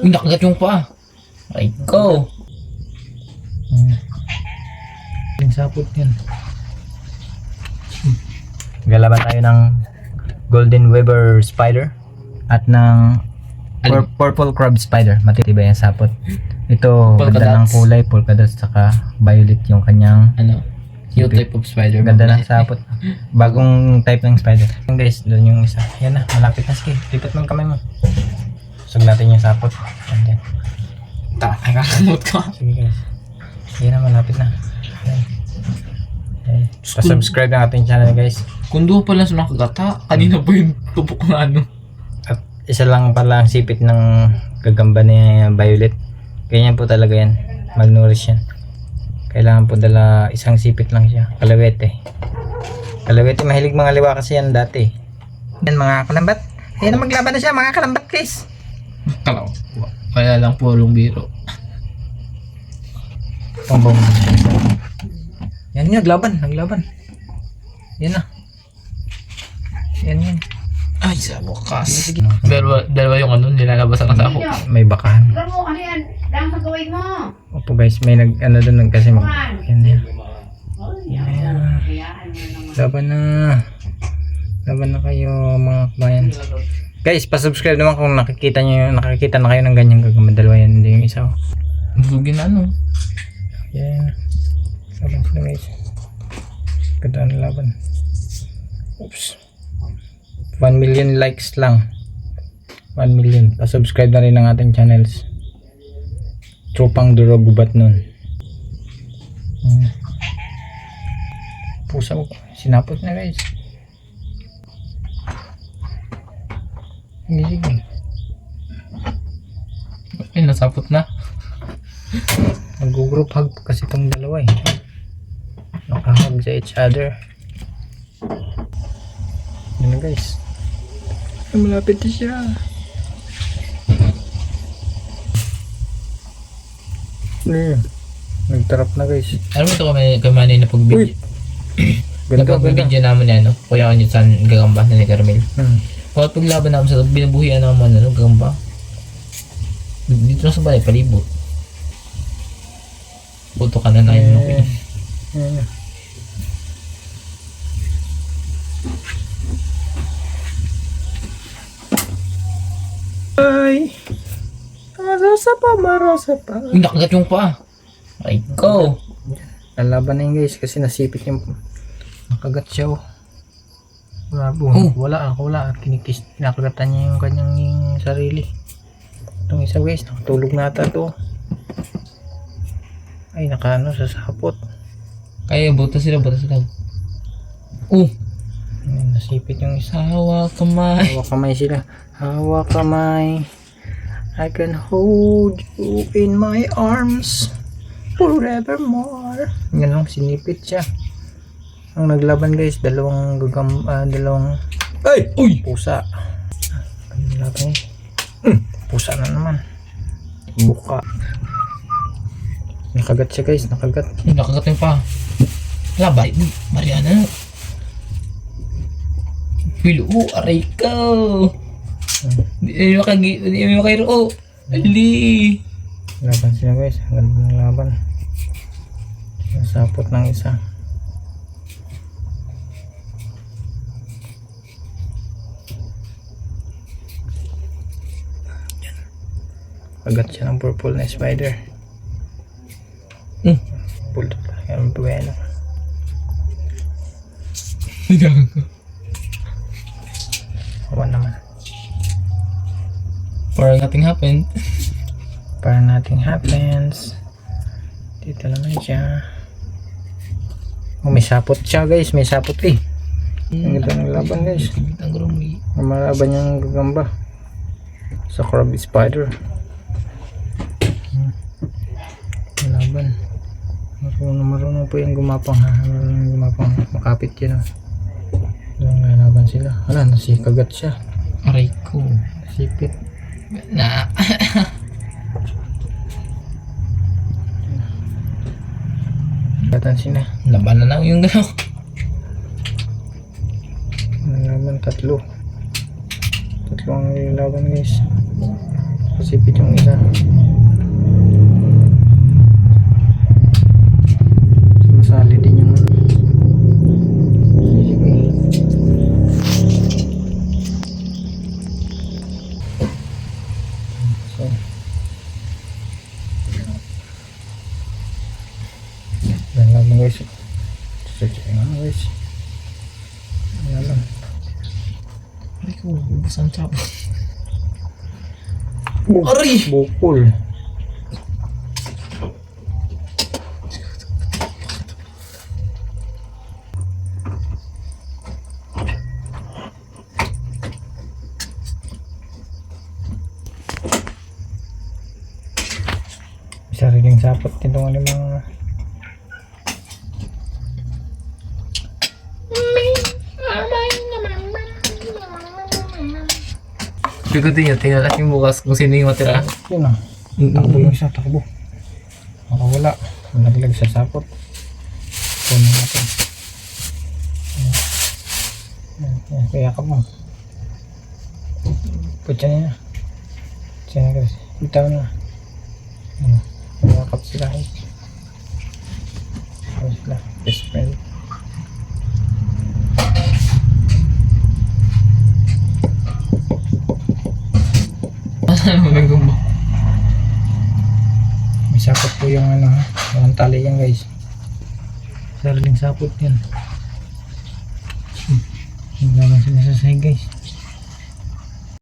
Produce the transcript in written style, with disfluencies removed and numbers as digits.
Nakagat yung pa. Ay ko. Yung sapot yan. Galaban tayo ng Golden Weaver Spider at ng Purple Crab Spider. Matitibay ang sapot. Ito, Polka ganda ng dots. kulay, polka dots, saka violet yung kanyang Ano? New type of spider. ganda ng sapot. Bagong type ng spider. Yung guys, doon yung isa. Yan na, malapit na. Sige, lipat mo yung kamay mo. Usog natin yung sapot. Andyan. Nakakamot ka. Sige guys. Yan na, malapit na. Ayan. Ayan. Pa-subscribe ng ating channel guys. Kung doon pala sa nakagata, kanina po yung tupok na ano. At isa lang pala ang sipit ng gagamba ni Violet. Ganyan po talaga yan. Malnourish yan. Kailangan po dala isang sipit lang siya. Kalawete. Kalawete, mahilig mga liwa kasi yan dati. Yan mga kalambat. Ayan na, maglaban na siya mga kalambat guys. Kalaw. Kaya lang purong biro. Tombong. Yan yun, naglaban. Yan na. Yan. Ay, sa bukas. Dalawa yung ano, nilalabasan ka sa ako. May bakahan. Alam mo, ano yan? Dahil sa gawin mo. Opo guys, may ano doon kasi yan. Ayan. Laban na kayo mga kabayan. Guys, pa-subscribe naman kung nakikita na kayo ng ganyang gagamba. Dalawa yan, hindi yung isa. Busugin na ano. Yan. Laban sila guys. Ganda ang laban. Oops. 1 million likes lang. 1 million. Pa-subscribe na rin ng ating channels. Tropang Durog Gubat nun. Pusa mo. Sinapot na guys. Hindi sige. Ay, nasapot na. Mag-group hug kasi itong dalawa eh. Nakahug sa each other. Yan na guys. Malapit na siya. Nagtarap na guys. Alam mo ito kamanay na pag-video. Nagpag-video namin na ano. Kuya kanyo saan gagamba na ni Carmel. Kaya paglaban namin sa binabuhian naman ano, gagamba. Dito na sa bahay, palibot. Puto ka na na yun. Okay. Ay! Marasa pa. Nakagat yung pa. Ay ko. Lalaban na yun guys kasi nasipit yung nakagat siya oh. Wala. Kinakagatan niya yung kanyang sarili. Itong isa guys, nakatulog na ata to. Ay, nakaano sa sapot. Kaya buta sila. Ayun, nasipit yung isa. Hawak kamay. Hawak kamay sila. Hawak kamay. I can hold you in my arms forevermore. Yan lang, sinipit siya. Ang naglaban guys, dalawang ay! Uy! Pusa. Ang laban pusa na naman. Buka. Nakagat siya guys, nakagat. Nakagat yung pa. Labay. Mariana. Pilo. Aray ko. Hindi mo kayo. Ali. Laban sila guys, ang ganda ng laban. Nasapot ng isa. Kagat siya ng purple na spider. Pulot pa. Yan ang buwelo. Awan naman. Parang nothing happened. Parang nothing happens. Dito naman siya. Oh, may sapot siya guys. May sapot eh. Ang ganda ng laban guys. Ang grumi. Ang malaban niyang gagamba sa crab spider. Laban. Marunong po yung gumapang ha. Marunong gumapang. Makapit yun ha. Laban sila. Wala, nasikagat siya. Aray ko. Sipit. Na. Katan sila. Laban na lang yung gano'n. Laban tatlo. Tatlo ang laban guys. Pasipit yung isa. Sumasali din yung so, yan lang mga guys. Search nga guys. Yan lang. Ay ko, busan chap. Aray! Bukol. Sariling sapot itong mga Pigutin nyo, tingnan natin bukas kung sino yung matira. yun ah. Takbo yung isa, takbo. Makawala. Naglag sa sapot. Kunin natin. Ayan, kaya ka mo. Putya niya. Putya na guys. Bitaw na. Kayakap sila. Kaya sila. Best friend. Ano may gumba? May sapot po yung ano ha. Walang tali yan guys. Sariling sapot yan. Hindi naman sinasasay guys.